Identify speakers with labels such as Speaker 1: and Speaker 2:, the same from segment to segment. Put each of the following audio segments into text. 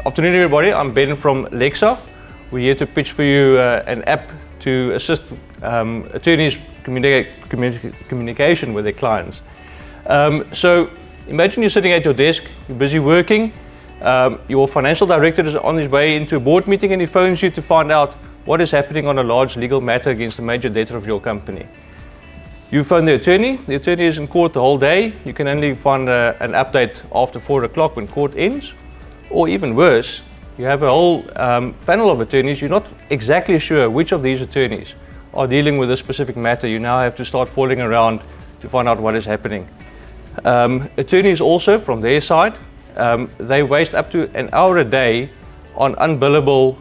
Speaker 1: Afternoon everybody, I'm Ben from Lexa. We're here to pitch for you an app to assist attorneys communication with their clients. So imagine you're sitting at your desk, you're busy working, your financial director is on his way into a board meeting and he phones you to find out what is happening on a large legal matter against a major debtor of your company. You phone the attorney is in court the whole day, you can only find an update after 4 o'clock when court ends. Or even worse, you have a whole panel of attorneys, you're not exactly sure which of these attorneys are dealing with a specific matter. You now have to start falling around to find out what is happening. Attorneys also, from their side, they waste up to an hour a day on unbillable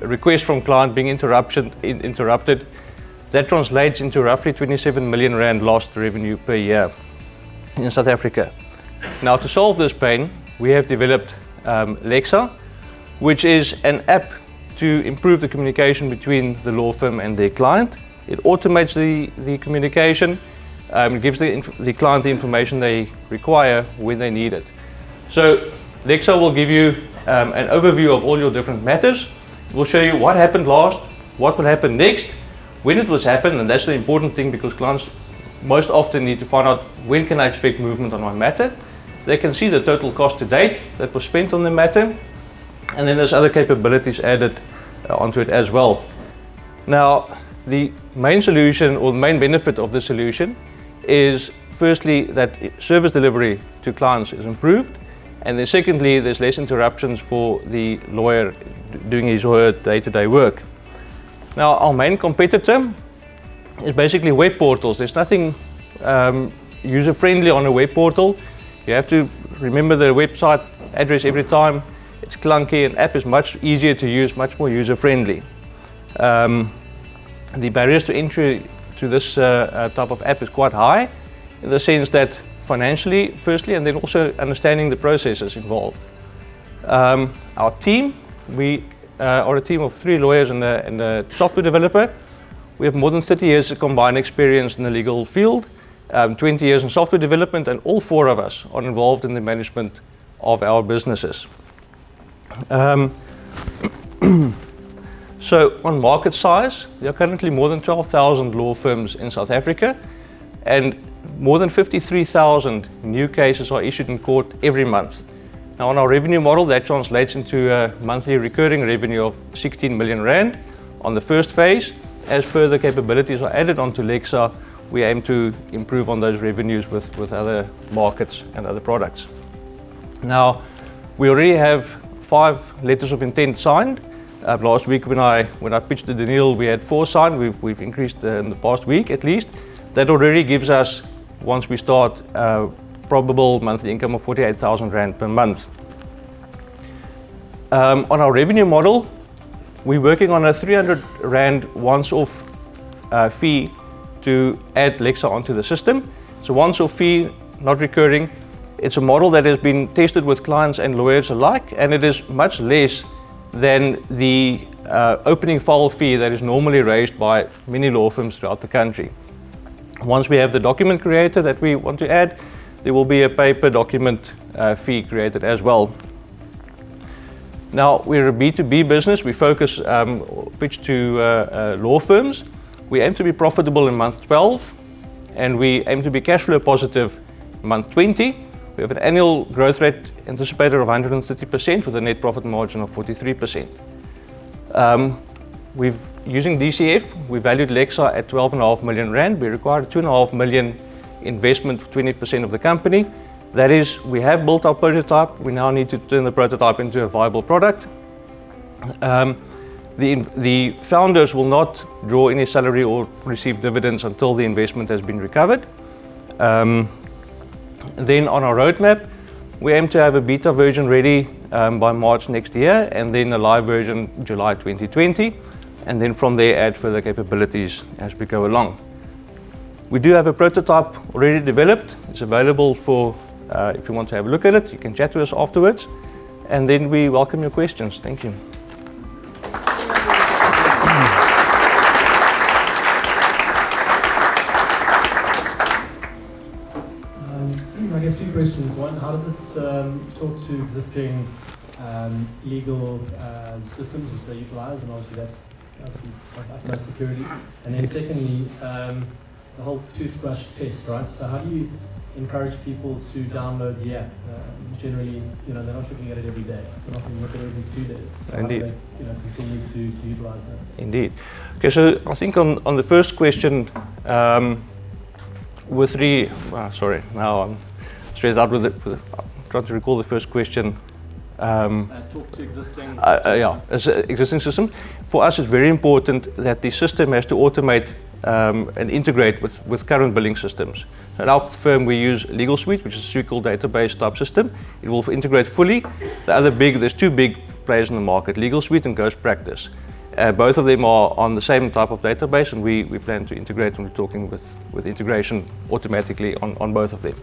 Speaker 1: requests from clients being interrupted. That translates into roughly 27 million rand lost revenue per year in South Africa. Now, to solve this pain, we have developed Lexa, which is an app to improve the communication between the law firm and their client. It automates the communication, it gives the client the information they require when they need it. So Lexa will give you an overview of all your different matters. It will show you what happened last, what will happen next, when it was happened, and that's the important thing because clients most often need to find out when can I expect movement on my matter. They can see the total cost to date that was spent on the matter, and then there's other capabilities added onto it as well. Now, the main solution or the main benefit of the solution is firstly that service delivery to clients is improved, and then secondly there's less interruptions for the lawyer doing his or her day-to-day work. Now, our main competitor is basically web portals. There's nothing user-friendly on a web portal. You have to remember the website address every time. It's clunky. An app is much easier to use, much more user-friendly. The barriers to entry to this type of app is quite high, in the sense that financially, firstly, and then also understanding the processes involved. Our team, we are a team of 3 lawyers and a software developer. We have more than 30 years of combined experience in the legal field. 20 years in software development, and all 4 of us are involved in the management of our businesses. So on market size, there are currently more than 12,000 law firms in South Africa, and more than 53,000 new cases are issued in court every month. Now, on our revenue model, that translates into a monthly recurring revenue of 16 million rand on the first phase. As further capabilities are added onto Lexa, we aim to improve on those revenues with other markets and other products. Now, we already have 5 letters of intent signed. Last week when I pitched the deal, we had 4 signed. We've increased in the past week at least. That already gives us, once we start, probable monthly income of 48,000 rand per month. On our revenue model, we're working on a 300 rand once-off fee to add Lexa onto the system. It's a once-off fee, not recurring. It's a model that has been tested with clients and lawyers alike, and it is much less than the opening file fee that is normally raised by many law firms throughout the country. Once we have the document creator that we want to add, there will be a paper document fee created as well. Now, we're a B2B business. We focus, pitch to law firms. We aim to be profitable in month 12, and we aim to be cash flow positive in month 20. We have an annual growth rate anticipated of 130% with a net profit margin of 43%. Using DCF, we valued Lexa at 12.5 million rand. We required 2.5 million investment for 20% of the company. That is, we have built our prototype. We now need to turn the prototype into a viable product. The founders will not draw any salary or receive dividends until the investment has been recovered. Then on our roadmap, we aim to have a beta version ready by March next year, and then a live version July 2020, and then from there add further capabilities as we go along. We do have a prototype already developed. It's available for if you want to have a look at it. You can chat to us afterwards, and then we welcome your questions. Thank you.
Speaker 2: I guess 2 questions. One, how does it talk to existing legal systems which they utilize, and obviously that's of utmost security. And then secondly, the whole toothbrush test, right? So how do you encourage people to download the app? Generally, they're not looking at it every day. They're not looking at it every 2 days. So
Speaker 1: Indeed.
Speaker 2: how do they, continue to utilize that?
Speaker 1: Indeed. Okay, so I think on the first question, sorry, now I'm stressed out with it. I'm trying to recall the first question.
Speaker 2: Talk to existing
Speaker 1: as an existing system. For us, it's very important that the system has to automate and integrate with current billing systems. At our firm, we use Legal Suite, which is a SQL database type system. It will integrate fully. There's two big players in the market, Legal Suite and Ghost Practice. Both of them are on the same type of database, and we plan to integrate, and we're talking with integration automatically on both of them.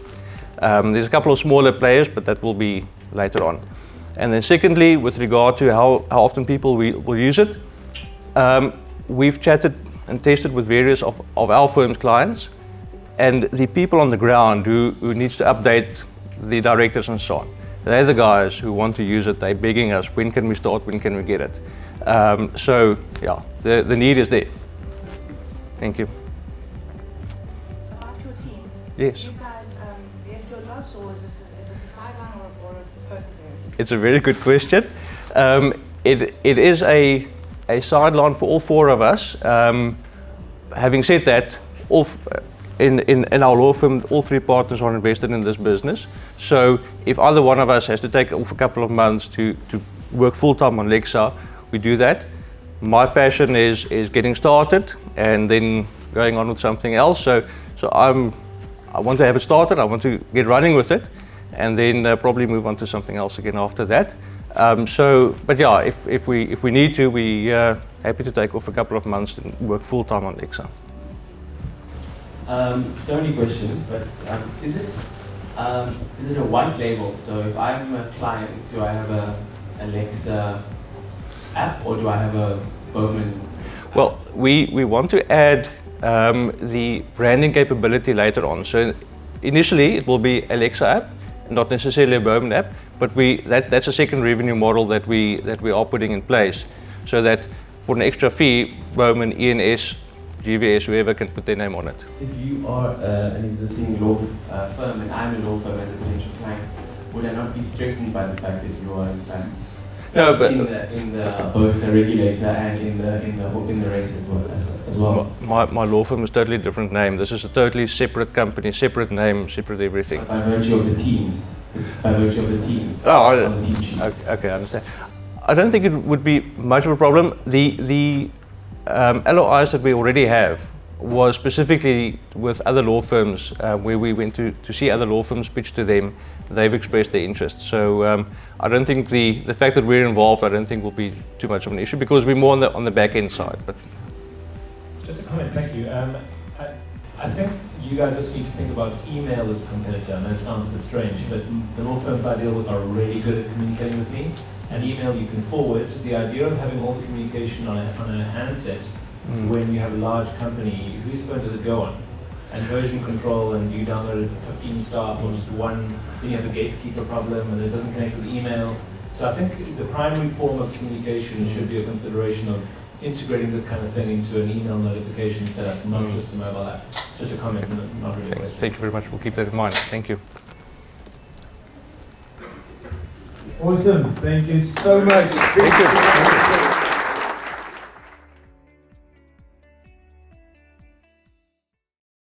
Speaker 1: There's a couple of smaller players, but that will be later on. And then secondly, with regard to how often people will use it, we've chatted and tested with various of our firm's clients, and the people on the ground who needs to update the directors and so on. They're the guys who want to use it. They're begging us, when can we start, when can we get it? So yeah, the need is there. Thank you.
Speaker 3: About your team.
Speaker 1: Yes.
Speaker 3: You guys left your jobs, or is this a sideline or a focus area?
Speaker 1: It's a very good question. It is a sideline for all four of us. Having said that, in our law firm, all three partners are invested in this business. So if either one of us has to take off a couple of months to work full-time on Lexa, we do that. My passion is getting started and then going on with something else. So I want to have it started, I want to get running with it, and then probably move on to something else again after that. But yeah, if we need to, we're happy to take off a couple of months and work full-time on Lexa.
Speaker 4: So many questions, but is it a white label? So if I'm a client, do I have a Lexa app, or do I have a Bowman?
Speaker 1: Well, we want to add the branding capability later on. So initially it will be a Lexa app, not necessarily a Bowman app, but that's a second revenue model that we are putting in place, so that for an extra fee, Bowman, ENS, GVS, whoever can put their name on it.
Speaker 4: If you are an existing law firm and I'm a law firm as a potential client, would I not be threatened by the fact that you are in fact in the both the regulator and in the race as well?
Speaker 1: My law firm is totally different name. This is a totally separate company, separate name, separate everything.
Speaker 4: By virtue of the teams, by virtue of the team.
Speaker 1: Oh,
Speaker 4: the team sheets.
Speaker 1: Okay, I understand. I don't think it would be much of a problem. The LOIs that we already have was specifically with other law firms where we went to see other law firms, pitch to them. They've expressed their interest. So I don't think the fact that we're involved, I don't think will be too much of an issue, because we're more on the back end side. But
Speaker 5: just a comment, thank you. I think you guys just need to think about email as a competitor. I know it sounds a bit strange, but the law firms I deal with are really good at communicating with me. And email you can forward. The idea of having all the communication on a handset when you have a large company, whose phone does it go on? And version control, and you download it for 15 staff or just one, then you have a gatekeeper problem and it doesn't connect with email. So I think the primary form of communication should be a consideration of integrating this kind of thing into an email notification setup, not just a mobile app. Just a comment, not really a question.
Speaker 1: thank you very much. We'll keep that in mind. Thank you.
Speaker 5: Awesome. Thank you so much.
Speaker 1: Thank you.